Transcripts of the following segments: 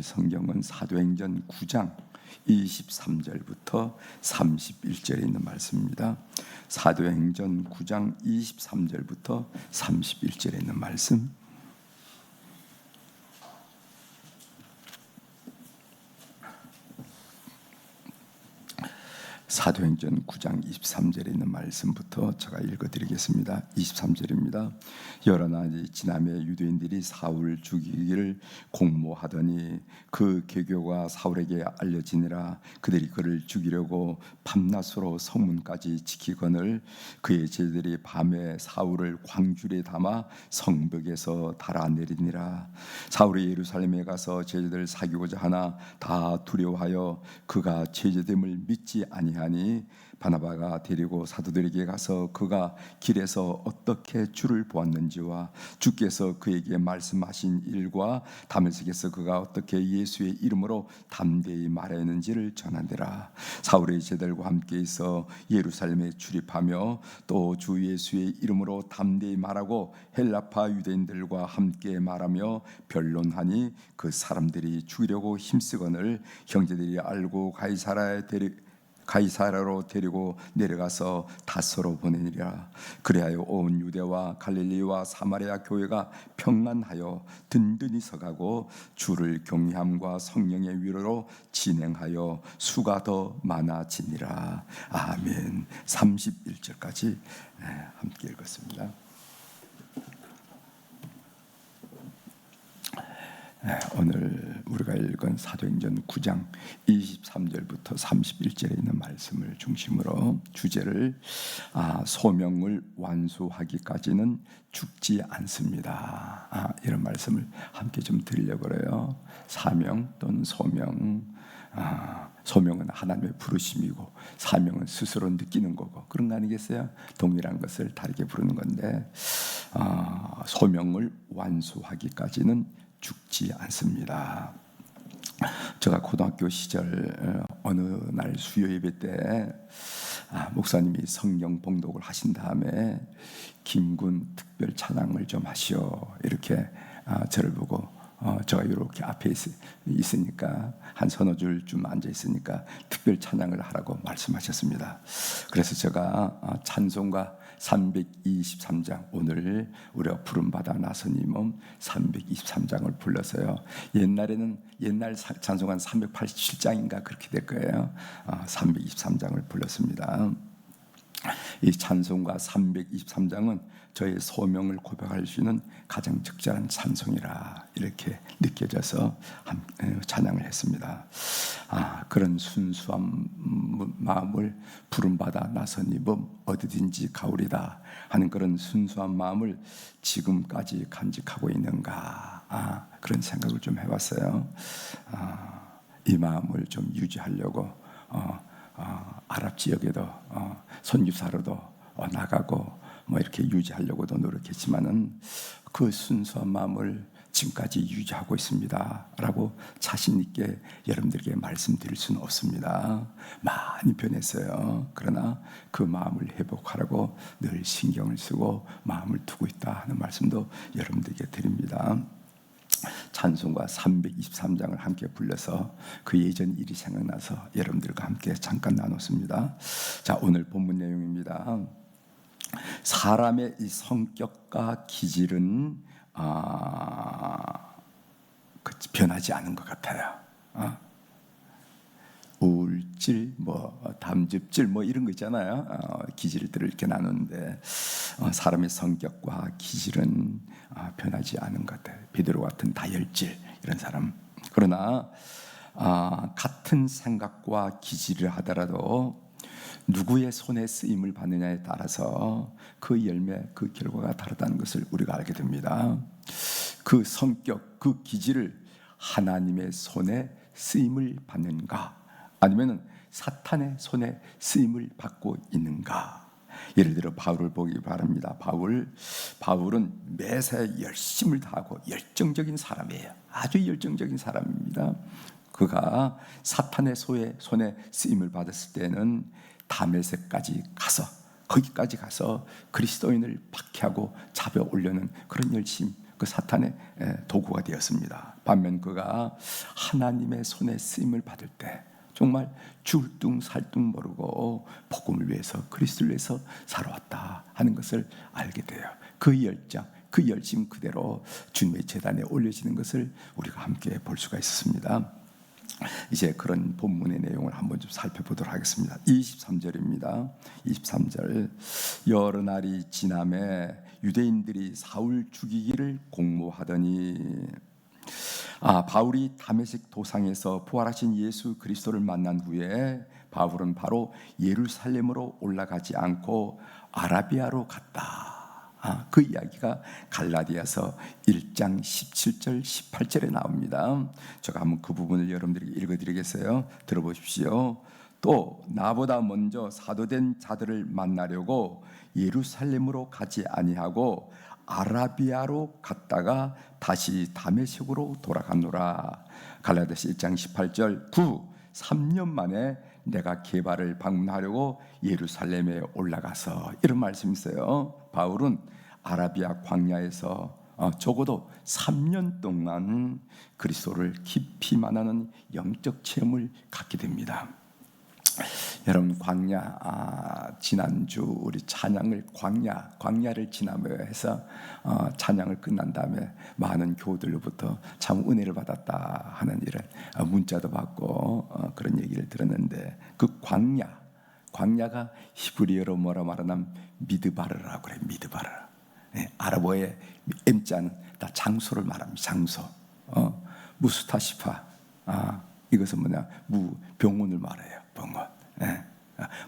오늘 성경은 사도행전 9장 23절부터 31절에 있는 말씀입니다. 사도행전 9장 23절부터 31절에 있는 말씀. 사도행전 9장 23절에 있는 말씀부터 제가 읽어드리겠습니다. 23절입니다. 여러 날이 지나매 유대인들이 사울을 죽이기를 공모하더니 그 계교가 사울에게 알려지니라. 그들이 그를 죽이려고 밤낮으로 성문까지 지키거늘 그의 제자들이 밤에 사울을 광줄에 담아 성벽에서 달아내리니라. 사울이 예루살렘에 가서 제자들을 사귀고자 하나 다 두려워하여 그가 제자됨을 믿지 아니하니 바나바가 데리고 사도들에게 가서 그가 길에서 어떻게 주를 보았는지와 주께서 그에게 말씀하신 일과 다메섹에서 그가 어떻게 예수의 이름으로 담대히 말했는지를 전하더라. 사울의 제자들과 함께 있어 예루살렘에 출입하며 또 주 예수의 이름으로 담대히 말하고 헬라파 유대인들과 함께 말하며 변론하니 그 사람들이 죽이려고 힘쓰거늘 형제들이 알고 가이사라로 데리고 내려가서 다소로 보내니라. 그리하여 온 유대와 갈릴리와 사마리아 교회가 평안하여 든든히 서가고 주를 경외함과 성령의 위로로 진행하여 수가 더 많아지니라. 아멘. 31절까지 함께 읽었습니다. 오늘 우리가 읽은 사도행전 9장 23절부터 31절에 있는 말씀을 중심으로 주제를 소명을 완수하기까지는 죽지 않습니다. 이런 말씀을 함께 좀 드리려고 그래요. 사명 또는 소명. 소명은 하나님의 부르심이고 사명은 스스로 느끼는 거고 그런 거 아니겠어요? 동일한 것을 다르게 부르는 건데 소명을 완수하기까지는 죽지 않습니다. 제가 고등학교 시절 어느 날 수요 예배 때 목사님이 성경 봉독을 하신 다음에 김군 특별 찬양을 좀 하시오 이렇게 저를 보고 제가 이렇게 앞에 있으니까 한 서너 줄 좀 앉아 있으니까 특별 찬양을 하라고 말씀하셨습니다. 그래서 제가 찬송가 323장 오늘 우리가 부름받아 나선 이 몸 323장을 불러서요. 옛날 찬송가 387장인가 그렇게 될 거예요. 323장을 불렀습니다. 이 찬송가 323장은 저의 소명을 고백할 수 있는 가장 적절한 찬송이라 이렇게 느껴져서 찬양을 했습니다. 그런 순수한 마음을 부름받아 나선 이범 어디든지 가오리다 하는 그런 순수한 마음을 지금까지 간직하고 있는가 그런 생각을 좀 해봤어요. 이 마음을 좀 유지하려고 아랍 지역에도 선교사로도 나가고 이렇게 유지하려고도 노력했지만은 그 순수한 마음을 지금까지 유지하고 있습니다 라고 자신 있게 여러분들에게 말씀드릴 수는 없습니다. 많이 변했어요. 그러나 그 마음을 회복하라고 늘 신경을 쓰고 마음을 두고 있다 하는 말씀도 여러분들에게 드립니다. 찬송가 323장을 함께 불러서 그 예전 일이 생각나서 여러분들과 함께 잠깐 나눴습니다. 자, 오늘 본문 내용입니다. 사람의 이 성격과 기질은 변하지 않은 것 같아요. 우울질, 담즙질 이런 거 있잖아요. 기질들을 이렇게 나누는데 사람의 성격과 기질은 변하지 않은 것 같아요. 베드로 같은 다혈질 이런 사람. 그러나 같은 생각과 기질을 하더라도 누구의 손에 쓰임을 받느냐에 따라서 그 열매, 그 결과가 다르다는 것을 우리가 알게 됩니다. 그 성격, 그 기질을 하나님의 손에 쓰임을 받는가 아니면 사탄의 손에 쓰임을 받고 있는가. 예를 들어 바울을 보기 바랍니다. 바울은 매사에 열심을 다하고 열정적인 사람이에요. 아주 열정적인 사람입니다. 그가 사탄의 손에 쓰임을 받았을 때는 다메섹까지 거기까지 가서 그리스도인을 박해하고 잡아 올려는 그런 열심, 그 사탄의 도구가 되었습니다. 반면 그가 하나님의 손에 쓰임을 받을 때 정말 줄뚱살뚱 모르고 복음을 위해서, 그리스도를 위해서 살아왔다 하는 것을 알게 돼요. 그 열정, 그 열심 그대로 주님의 제단에 올려지는 것을 우리가 함께 볼 수가 있었습니다. 이제 그런 본문의 내용을 한번 좀 살펴보도록 하겠습니다. 23절입니다. 23절. 여러 날이 지남에 유대인들이 사울 죽이기를 공모하더니, 바울이 다메섹 도상에서 부활하신 예수 그리스도를 만난 후에 바울은 바로 예루살렘으로 올라가지 않고 아라비아로 갔다. 그 이야기가 갈라디아서 1장 17절 18절에 나옵니다. 제가 한번 그 부분을 여러분들에게 읽어드리겠어요. 들어보십시오. 또 나보다 먼저 사도된 자들을 만나려고 예루살렘으로 가지 아니하고 아라비아로 갔다가 다시 다메섹으로 돌아가노라. 갈라디아서 1장 18절 3년 만에 내가 게바를 방문하려고 예루살렘에 올라가서, 이런 말씀이 있어요. 바울은 아라비아 광야에서 적어도 3년 동안 그리스도를 깊이 만나는 영적 체험을 갖게 됩니다. 여러분, 광야, 지난주 우리 찬양을 광야를 지나며 해서 찬양을 끝난 다음에 많은 교우들로부터 참 은혜를 받았다 하는 이런 문자도 받고 그런 얘기를 들었는데, 그 광야가 히브리어로 뭐라 말하냐면 미드바르라고 그래요. 미드바르. 아랍어의 M자는 다 장소를 말합니다. 장소. 무스타시파. 이것은 뭐냐? 병원을 말해요. 병원.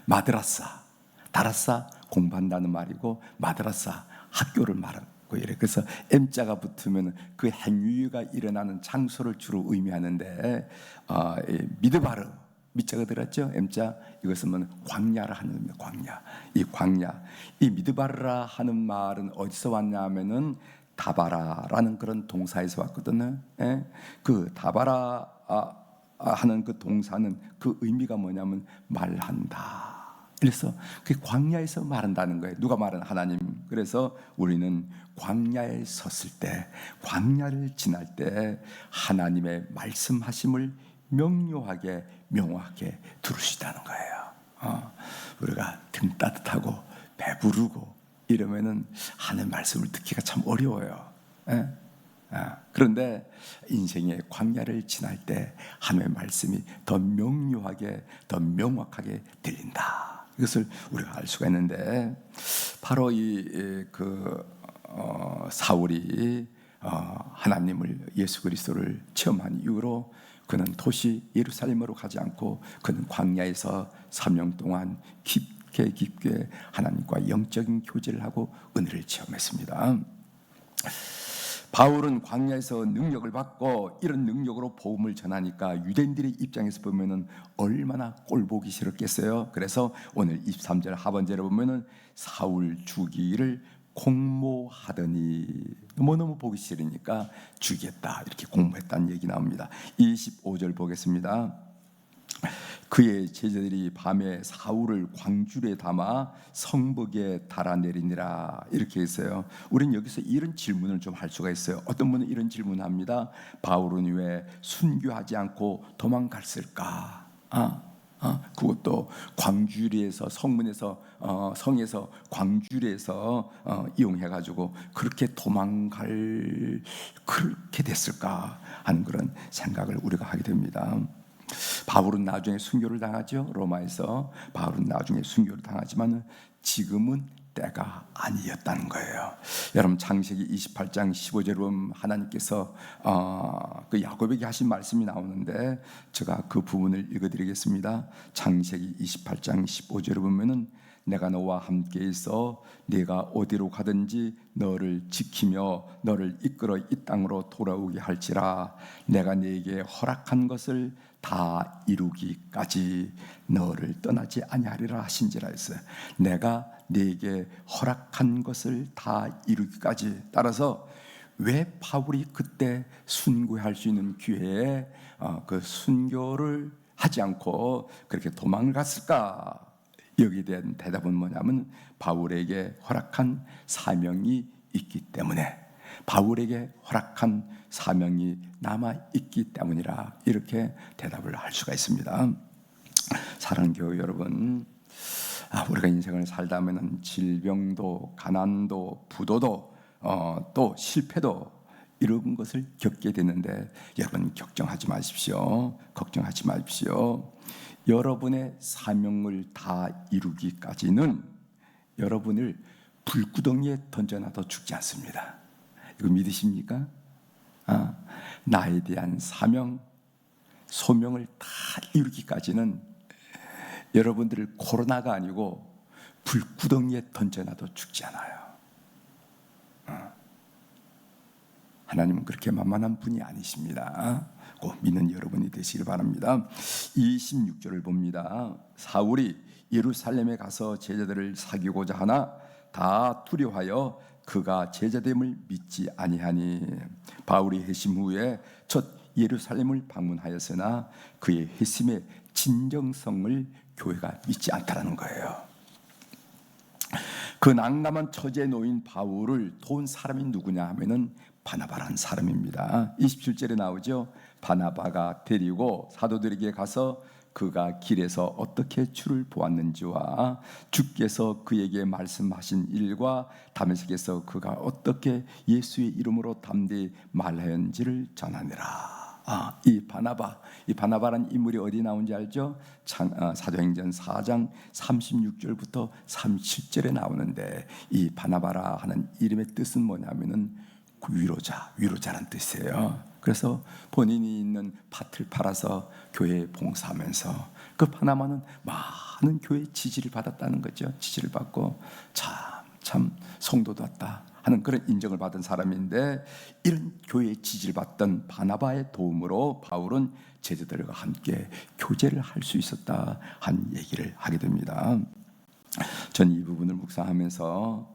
마드라사. 다라사 공부한다는 말이고, 마드라사 학교를 말하고 이래. 그래서 M자가 붙으면 그 행위가 일어나는 장소를 주로 의미하는데, 미드바르 밑자가 들었죠. M자. 이것은 뭐 광야를 하는 의미입니다. 광야. 이 미드바르라 하는 말은 어디서 왔냐면은 다바라라는 그런 동사에서 왔거든요. 그 다바라 하는 그 동사는 그 의미가 뭐냐면 말한다. 그래서 그 광야에서 말한다는 거예요. 누가 말은? 하나님. 그래서 우리는 광야에 섰을 때, 광야를 지날 때 하나님의 말씀하심을 명료하게 명확하게 들을 수 있다는 거예요. 우리가 등 따뜻하고 배부르고 이러면은 하나님 말씀을 듣기가 참 어려워요. 그런데 인생의 광야를 지날 때 하나님의 말씀이 더 명료하게, 더 명확하게 들린다. 이것을 우리가 알 수가 있는데, 바로 사울이 하나님을, 예수 그리스도를 체험한 이후로 그는 도시 예루살렘으로 가지 않고 그는 광야에서 3년 동안 깊게 하나님과 영적인 교제를 하고 은혜를 체험했습니다. 바울은 광야에서 능력을 받고 이런 능력으로 복음을 전하니까 유대인들의 입장에서 보면은 얼마나 꼴보기 싫었겠어요. 그래서 오늘 23절 하반절에 보면은 사울 죽이기를 공모하더니, 너무너무 보기 싫으니까 죽이겠다 이렇게 공모했다는 얘기 나옵니다. 25절 보겠습니다. 그의 제자들이 밤에 사울을 광줄에 담아 성벽에 달아내리니라, 이렇게 했어요. 우리는 여기서 이런 질문을 좀 할 수가 있어요. 어떤 분은 이런 질문을 합니다. 바울은 왜 순교하지 않고 도망갔을까? 그것도 광주리에서, 성문에서, 성에서 광주리에서 이용해가지고 그렇게 그렇게 됐을까 하는 그런 생각을 우리가 하게 됩니다. 바울은 나중에 순교를 당하죠. 로마에서 바울은 나중에 순교를 당하지만 지금은 때가 아니었다는 거예요. 여러분, 창세기 28장 15절에 보면 하나님께서 그 야곱에게 하신 말씀이 나오는데, 제가 그 부분을 읽어드리겠습니다. 창세기 28장 15절에 보면은 내가 너와 함께 있어 네가 어디로 가든지 너를 지키며 너를 이끌어 이 땅으로 돌아오게 할지라. 내가 네게 허락한 것을 다 이루기까지 너를 떠나지 아니하리라 하신지라 했어요. 내가 네게 허락한 것을 다 이루기까지. 따라서 왜 바울이 그때 순교할 수 있는 기회에 그 순교를 하지 않고 그렇게 도망을 갔을까? 여기에 대한 대답은 뭐냐면 바울에게 허락한 사명이 있기 때문에, 바울에게 허락한 사명이 남아있기 때문이라 이렇게 대답을 할 수가 있습니다. 사랑하는 교회 여러분, 우리가 인생을 살다 보면 질병도 가난도 부도도 또 실패도 이런 것을 겪게 되는데 여러분 걱정하지 마십시오. 걱정하지 마십시오. 여러분의 사명을 다 이루기까지는 여러분을 불구덩이에 던져놔도 죽지 않습니다. 이거 믿으십니까? 나에 대한 사명, 소명을 다 이루기까지는 여러분들을 코로나가 아니고 불구덩이에 던져놔도 죽지 않아요. 하나님은 그렇게 만만한 분이 아니십니다. 꼭 믿는 여러분이 되시길 바랍니다. 26절을 봅니다. 사울이 예루살렘에 가서 제자들을 사귀고자 하나 다 두려워하여 그가 제자됨을 믿지 아니하니 바울이 회심 후에 첫 예루살렘을 방문하였으나 그의 회심의 진정성을 교회가 믿지 않다라는 거예요. 그 난감한 처지에 놓인 바울을 도운 사람이 누구냐 하면은 바나바라는 사람입니다. 27절에 나오죠. 바나바가 데리고 사도들에게 가서 그가 길에서 어떻게 주를 보았는지와 주께서 그에게 말씀하신 일과 다메섹에서 그가 어떻게 예수의 이름으로 담대히 말하였는지를 전하니라. 이 바나바라는 인물이 어디 나온지 알죠? 사도행전 4장 36절부터 37절에 나오는데 이 바나바라 하는 이름의 뜻은 뭐냐면은 위로자라는 뜻이에요. 그래서 본인이 있는 밭을 팔아서 교회에 봉사하면서 그 바나바는 많은 교회 지지를 받았다는 거죠. 지지를 받고 참 성도도 왔다 하는 그런 인정을 받은 사람인데 이런 교회의 지지를 받던 바나바의 도움으로 바울은 제자들과 함께 교제를 할 수 있었다 한 얘기를 하게 됩니다. 전 이 부분을 묵상하면서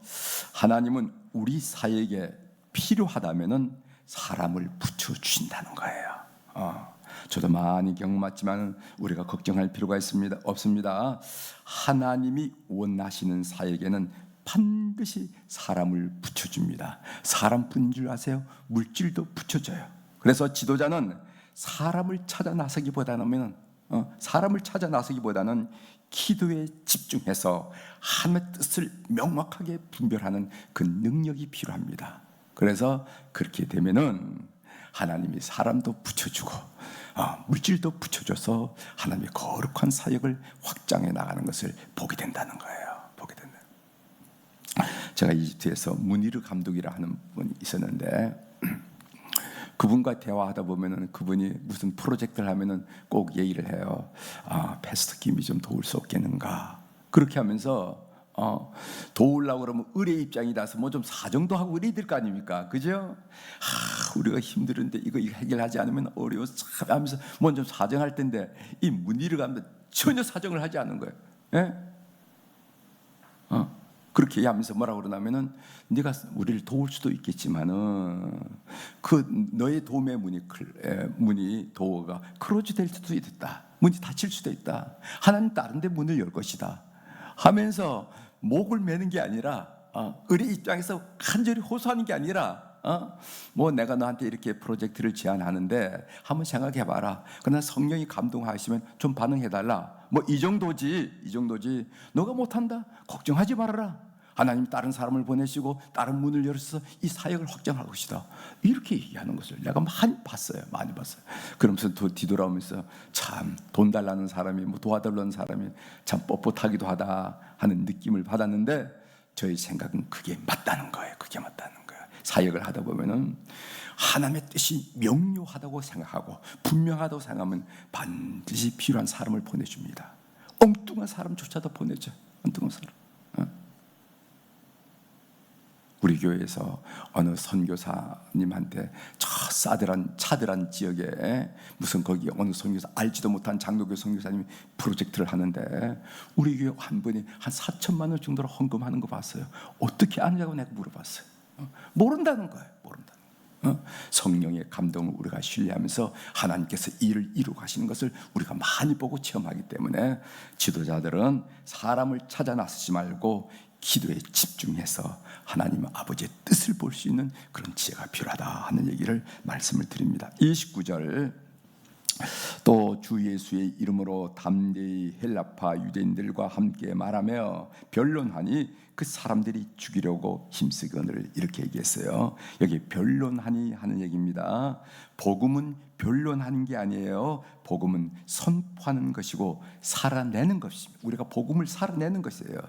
하나님은 우리 사역에 필요하다면은 사람을 붙여주신다는 거예요. 저도 많이 경험했지만 우리가 걱정할 필요가 없습니다. 하나님이 원하시는 사역에는 반드시 사람을 붙여줍니다. 사람뿐인 줄 아세요? 물질도 붙여줘요. 그래서 지도자는 사람을 찾아 나서기보다는 기도에 집중해서 하나님의 뜻을 명확하게 분별하는 그 능력이 필요합니다. 그래서 그렇게 되면은 하나님이 사람도 붙여주고 물질도 붙여줘서 하나님의 거룩한 사역을 확장해 나가는 것을 보게 된다는 거예요. 제가 이집트에서 무니르 감독이라 하는 분이 있었는데 그분과 대화하다 보면은 그분이 무슨 프로젝트를 하면은 꼭 얘기를 해요. 패스터 김이 좀 도울 수 없겠는가? 그렇게 하면서 도우려고 그러면 의뢰 입장이라서 뭐 좀 사정도 하고 이래야 될 거 아닙니까? 그죠? 우리가 힘들은데 이거 해결하지 않으면 어려워서 참 하면서 뭐 좀 사정할 텐데 이 문의를 가면 전혀 사정을 하지 않는 거예요. 예? 그렇게 하면서 뭐라고 그러냐면은 네가 우리를 도울 수도 있겠지만은 그 너의 도움의 문이 도어가 크로즈 될 수도 있다. 문이 닫힐 수도 있다. 하나님 다른 데 문을 열 것이다. 하면서 목을 매는 게 아니라 의뢰 입장에서 간절히 호소하는 게 아니라 뭐 내가 너한테 이렇게 프로젝트를 제안하는데 한번 생각해봐라. 그러나 성령이 감동하시면 좀 반응해달라. 뭐 이 정도지. 너가 못한다. 걱정하지 말아라. 하나님 다른 사람을 보내시고 다른 문을 열어서 이 사역을 확장할 것이다. 이렇게 얘기하는 것을 내가 많이 봤어요. 그러면서 뒤돌아오면서 참 돈 달라는 사람이 뭐 도와달라는 사람이 참 뻣뻣하기도 하다 하는 느낌을 받았는데 저희 생각은 그게 맞다는 거예요. 사역을 하다 보면은 하나님의 뜻이 명료하다고 생각하고 분명하다고 생각하면 반드시 필요한 사람을 보내줍니다. 엉뚱한 사람조차도 보내죠. 엉뚱한 사람. 우리 교회에서 어느 선교사님한테 저 차들한 지역에 무슨 거기 어느 선교사 알지도 못한 장로교 선교사님이 프로젝트를 하는데 우리 교회 한 분이 한 4천만 원 정도로 헌금하는 거 봤어요. 어떻게 아느냐고 내가 물어봤어요. 모른다는 거예요. 성령의 감동을 우리가 신뢰하면서 하나님께서 일을 이루고 가시는 것을 우리가 많이 보고 체험하기 때문에 지도자들은 사람을 찾아 나서지 말고 기도에 집중해서 하나님 아버지의 뜻을 볼 수 있는 그런 지혜가 필요하다 하는 얘기를 말씀을 드립니다. 29절 또 주 예수의 이름으로 담대히 헬라파 유대인들과 함께 말하며 변론하니 그 사람들이 죽이려고 힘쓰거늘 이렇게 얘기했어요. 여기 변론하니 하는 얘기입니다. 복음은 변론하는 게 아니에요. 복음은 선포하는 것이고 살아내는 것입니다. 우리가 복음을 살아내는 것이에요.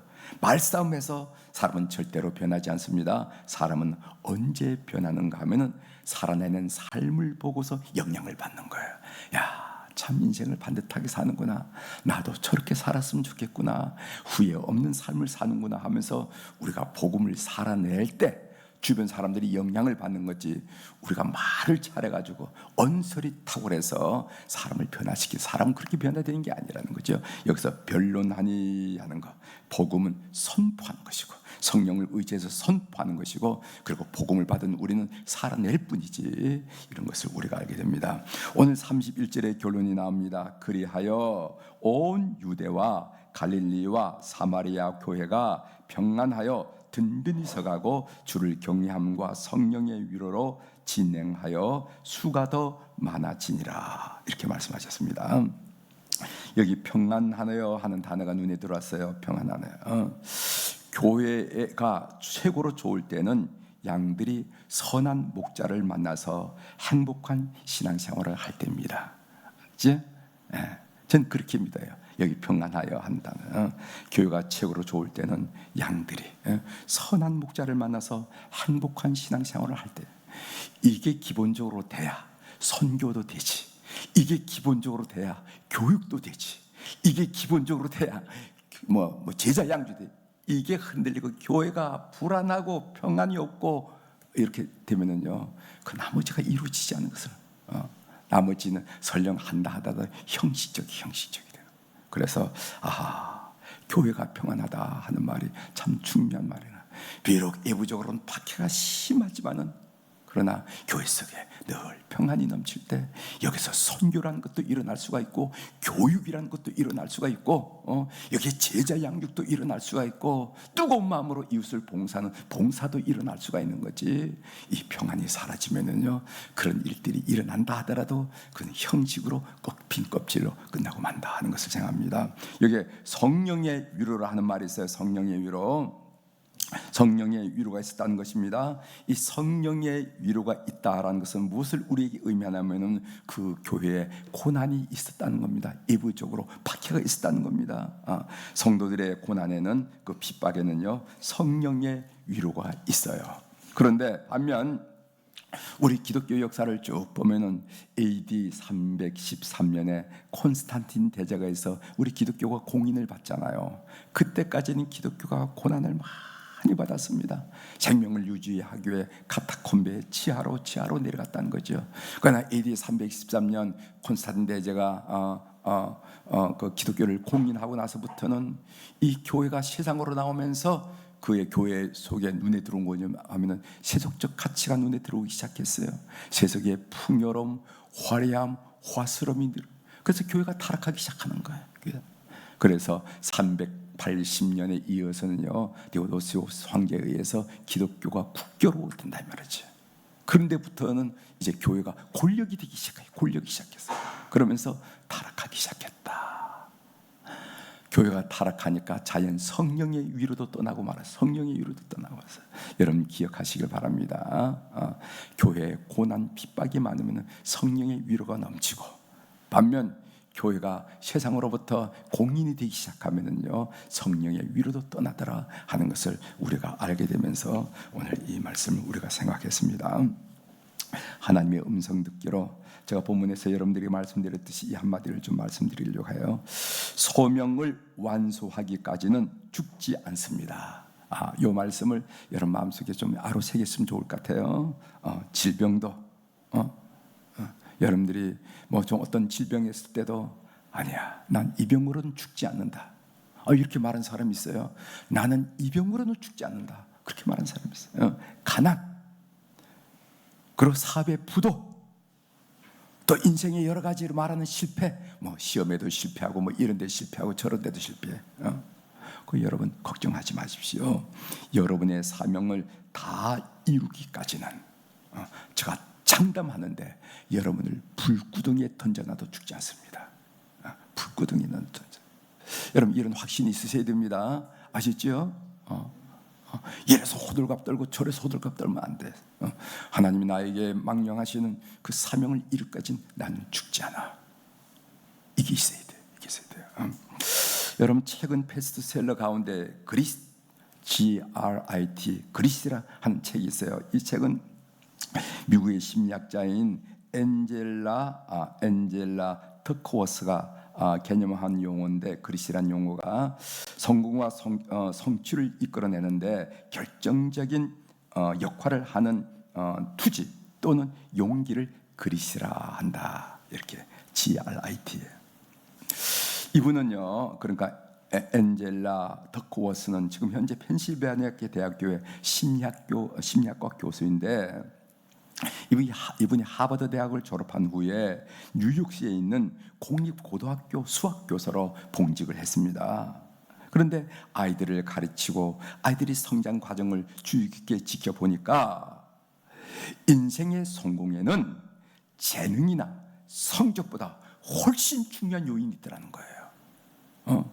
말싸움에서 사람은 절대로 변하지 않습니다. 사람은 언제 변하는가 하면은 살아내는 삶을 보고서 영향을 받는 거예요. 야, 참 인생을 반듯하게 사는구나. 나도 저렇게 살았으면 좋겠구나. 후회 없는 삶을 사는구나 하면서 우리가 복음을 살아낼 때 주변 사람들이 영향을 받는 거지, 우리가 말을 잘해가지고 언설이 탁월해서 사람을 변화시키고 사람은 그렇게 변화되는 게 아니라는 거죠. 여기서 변론하니 하는 거, 복음은 선포하는 것이고 성령을 의지해서 선포하는 것이고, 그리고 복음을 받은 우리는 살아낼 뿐이지, 이런 것을 우리가 알게 됩니다. 오늘 31절에 결론이 나옵니다. 그리하여 온 유대와 갈릴리와 사마리아 교회가 평안하여 든든히 서가고 주를 경외함과 성령의 위로로 진행하여 수가 더 많아지니라, 이렇게 말씀하셨습니다. 여기 평안하여 하는 단어가 눈에 들어왔어요. 평안하여. 교회가 최고로 좋을 때는 양들이 선한 목자를 만나서 행복한 신앙생활을 할 때입니다. 그렇지? 전 그렇게 믿어요. 여기 평안하여 한다는 교회가 최고로 좋을 때는 양들이 선한 목자를 만나서 행복한 신앙생활을 할 때, 이게 기본적으로 돼야 선교도 되지, 이게 기본적으로 돼야 교육도 되지, 이게 기본적으로 돼야 뭐 제자 양주 돼. 이게 흔들리고 교회가 불안하고 평안이 없고 이렇게 되면은요, 그 나머지가 이루어지지 않는 것을 나머지는 설령 한다 하다가 형식적이 되는. 그래서 교회가 평안하다 하는 말이 참 중요한 말이야. 비록 외부적으로는 박해가 심하지만은, 그러나 교회 속에 늘 평안이 넘칠 때 여기서 선교라는 것도 일어날 수가 있고, 교육이라는 것도 일어날 수가 있고, 여기에 제자 양육도 일어날 수가 있고, 뜨거운 마음으로 이웃을 봉사하는 봉사도 일어날 수가 있는 거지. 이 평안이 사라지면은요, 그런 일들이 일어난다 하더라도 그건 형식으로 빈 껍질로 끝나고 만다 하는 것을 생각합니다. 여기에 성령의 위로라 하는 말이 있어요. 성령의 위로. 성령의 위로가 있었다는 것입니다. 이 성령의 위로가 있다라는 것은 무엇을 우리에게 의미하냐면은 그 교회에 고난이 있었다는 겁니다. 외부적으로 박해가 있었다는 겁니다. 성도들의 고난에는, 그 핍박에는요, 성령의 위로가 있어요. 그런데 반면 우리 기독교 역사를 쭉 보면은 AD 313년에 콘스탄틴 대제가에서 우리 기독교가 공인을 받잖아요. 그때까지는 기독교가 고난을 많이 받았습니다. 생명을 유지하기 위해 카타콤베 지하로 내려갔다는 거죠. 그러나 AD 313년 콘스탄틴 대제가 그 기독교를 공인하고 나서부터는 이 교회가 세상으로 나오면서 그의 교회 속에 눈에 들어온 거냐 하면은 세속적 가치가 눈에 들어오기 시작했어요. 세속의 풍요로움, 화려함, 화스러움이, 그래서 교회가 타락하기 시작하는 거예요. 그래서 380년에 이어서는요, 디오도시우스 황제에 의해서 기독교가 국교로 된다 이 말이죠. 그런데부터는 이제 교회가 권력이 되기 시작해요. 권력이 시작했어요. 그러면서 타락하기 시작했다. 교회가 타락하니까 자연 성령의 위로도 떠나고 말았어요. 성령의 위로도 떠나고 말았어요. 여러분 기억하시길 바랍니다. 교회에 고난 핍박이 많으면 성령의 위로가 넘치고, 반면 교회가 세상으로부터 공인이 되기 시작하면은요, 성령의 위로도 떠나더라 하는 것을 우리가 알게 되면서 오늘 이 말씀을 우리가 생각했습니다. 하나님의 음성 듣기로 제가 본문에서 여러분들이 말씀드렸듯이 이 한마디를 좀 말씀드리려고 해요. 소명을 완수하기까지는 죽지 않습니다. 이 말씀을 여러분 마음속에 좀 아로새겼으면 좋을 것 같아요. 질병도 여러분들이 뭐 좀 어떤 질병이 있을 때도 아니야, 난 이 병으로는 죽지 않는다, 이렇게 말하는 사람이 있어요. 나는 이 병으로는 죽지 않는다, 그렇게 말하는 사람이 있어요. 가난, 그리고 사업의 부도, 또 인생의 여러 가지로 말하는 실패, 뭐 시험에도 실패하고 뭐 이런 데 실패하고 저런 데도 실패해. 여러분 걱정하지 마십시오. 여러분의 사명을 다 이루기까지는 제가 장담하는데 여러분을 불구덩이에 던져놔도 죽지 않습니다. 불구덩이에 던져. 여러분 이런 확신이 있으셔야 됩니다. 아시죠? 이래서 호들갑 떨고 저래서 호들갑 떨면 안 돼. 하나님이 나에게 망령하시는 그 사명을 이룰까지는 나는 죽지 않아. 이게 있어야 돼. 이게 있어야 돼요. 여러분 최근 베스트셀러 가운데 GRIT 그리스라 하는 책이 있어요. 이 책은 미국의 심리학자인 엔젤라 터커워스가 개념한 용어인데, 그리스란 용어가 성공과 성취를 이끌어내는데 결정적인 역할을 하는 투지 또는 용기를 그리스라 한다. 이렇게 GRIT예요. 이분은요, 그러니까 엔젤라 터커워스는 지금 현재 펜실베니아 대학교의 심리학과 교수인데, 이분이 하버드 대학을 졸업한 후에 뉴욕시에 있는 공립고등학교 수학교사로 봉직을 했습니다. 그런데 아이들을 가르치고 아이들이 성장 과정을 주의 깊게 지켜보니까 인생의 성공에는 재능이나 성적보다 훨씬 중요한 요인이 있더라는 거예요.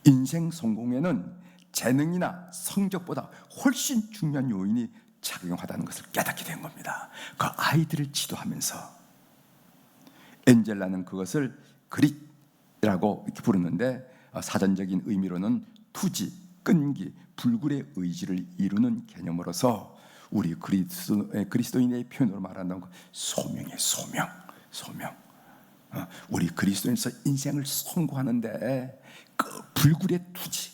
인생 성공에는 재능이나 성적보다 훨씬 중요한 요인이 작용하다는 것을 깨닫게 된 겁니다. 그 아이들을 지도하면서 엔젤라는 그것을 그릿이라고 이렇게 부르는데, 사전적인 의미로는 투지, 끈기, 불굴의 의지를 이루는 개념으로서 우리 그리스도인의 표현으로 말한다면 소명이에요. 소명. 우리 그리스도인에서 인생을 성공하는데 그 불굴의 투지,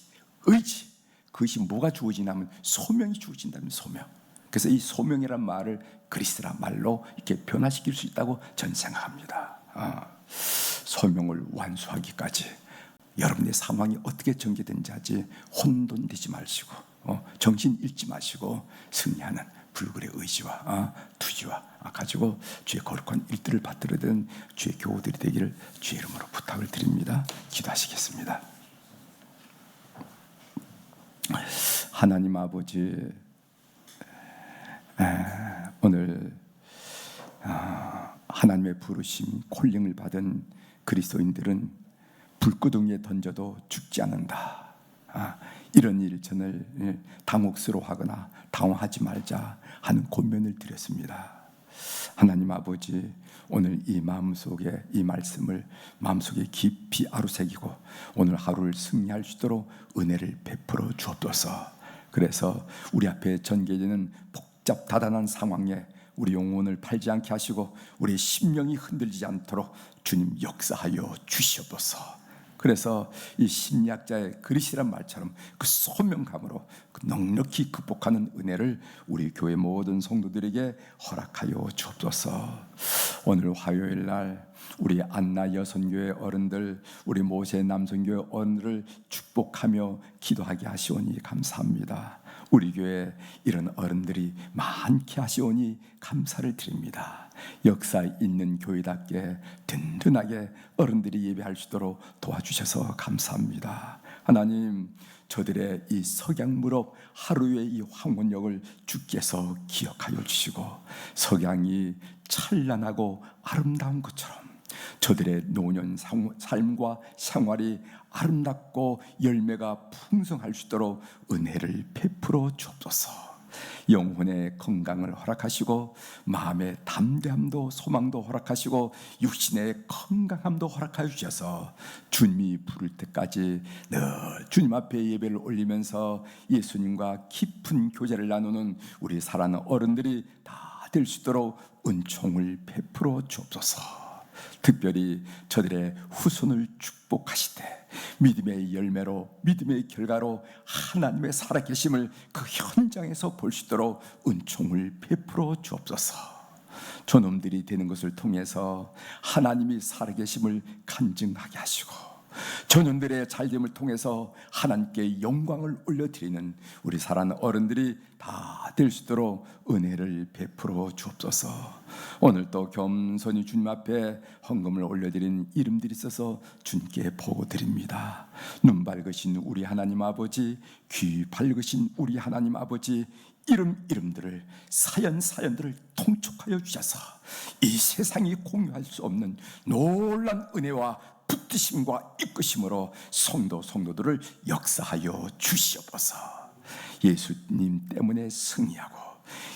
의지, 그것이 뭐가 주어지냐면 소명이 주어진다는 소명. 그래서 이 소명이란 말을 그리스라 말로 이렇게 변화시킬 수 있다고 저는 생각합니다. 소명을 완수하기까지 여러분의 상황이 어떻게 전개되는지 하지 혼돈되지 마시고 정신 잃지 마시고 승리하는 불굴의 의지와 투지와 가지고 주의 거룩한 일들을 받들어든 주의 교우들이 되기를 주의 이름으로 부탁을 드립니다. 기도하시겠습니다. 하나님 아버지, 오늘 하나님의 부르심, 콜링을 받은 그리스도인들은 불구덩이에 던져도 죽지 않는다. 이런 일전을 당혹스러워하거나 당황하지 말자 하는 권면을 드렸습니다. 하나님 아버지, 오늘 이 마음속에 이 말씀을 마음속에 깊이 아루새기고 오늘 하루를 승리할 수 있도록 은혜를 베풀어 주옵소서. 그래서 우리 앞에 전개되는 복잡다단한 상황에 우리 영혼을 팔지 않게 하시고 우리의 심령이 흔들리지 않도록 주님 역사하여 주시옵소서. 그래서 이 심리학자의 그리스란 말처럼 그 소명감으로 넉넉히 극복하는 은혜를 우리 교회 모든 성도들에게 허락하여 주옵소서. 오늘 화요일 날 우리 안나 여선교회 어른들, 우리 모세 남선교회 어른들을 축복하며 기도하게 하시오니 감사합니다. 우리 교회에 이런 어른들이 많게 하시오니 감사를 드립니다. 역사 있는 교회답게 든든하게 어른들이 예배할 수 있도록 도와주셔서 감사합니다. 하나님, 저들의 이 석양무렵 하루의 이 황혼역을 주께서 기억하여 주시고 석양이 찬란하고 아름다운 것처럼 저들의 노년 삶과 생활이 아름답고 열매가 풍성할 수 있도록 은혜를 베풀어 주옵소서. 영혼의 건강을 허락하시고 마음의 담대함도 소망도 허락하시고 육신의 건강함도 허락하여 주셔서 주님이 부를 때까지 늘 주님 앞에 예배를 올리면서 예수님과 깊은 교제를 나누는 우리 사랑하는 어른들이 다 될 수 있도록 은총을 베풀어 주옵소서. 특별히 저들의 후손을 축복하시되 믿음의 열매로 믿음의 결과로 하나님의 살아계심을 그 현장에서 볼 수 있도록 은총을 베풀어 주옵소서. 저놈들이 되는 것을 통해서 하나님이 살아계심을 간증하게 하시고 전원들의 잘됨을 통해서 하나님께 영광을 올려드리는 우리 사랑하는 어른들이 다 될 수 있도록 은혜를 베풀어 주옵소서. 오늘도 겸손히 주님 앞에 헌금을 올려드린 이름들이 있어서 주님께 보고드립니다. 눈 밝으신 우리 하나님 아버지, 귀 밝으신 우리 하나님 아버지, 이름들을 사연들을 통촉하여 주셔서 이 세상이 공유할 수 없는 놀란 은혜와 붙드심과 이끄심으로 성도들을 역사하여 주시옵소서. 예수님 때문에 승리하고,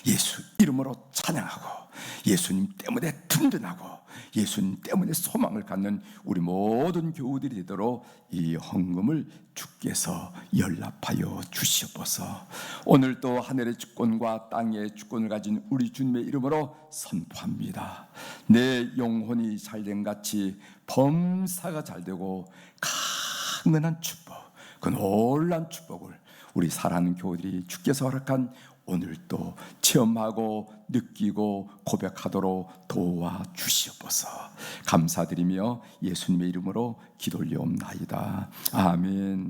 예수 이름으로 찬양하고, 예수님 때문에 든든하고, 예수님 때문에 소망을 갖는 우리 모든 교우들이 되도록 이 헌금을 주께서 연락하여 주시옵소서. 오늘도 하늘의 주권과 땅의 주권을 가진 우리 주님의 이름으로 선포합니다. 내 영혼이 잘된 같이 범사가 잘되고 강건한 축복, 그 놀란 축복을 우리 사랑하는 교우들이 주께서 허락한 오늘도 체험하고 느끼고 고백하도록 도와주시옵소서. 감사드리며 예수님의 이름으로 기도 올리옵나이다. 아멘.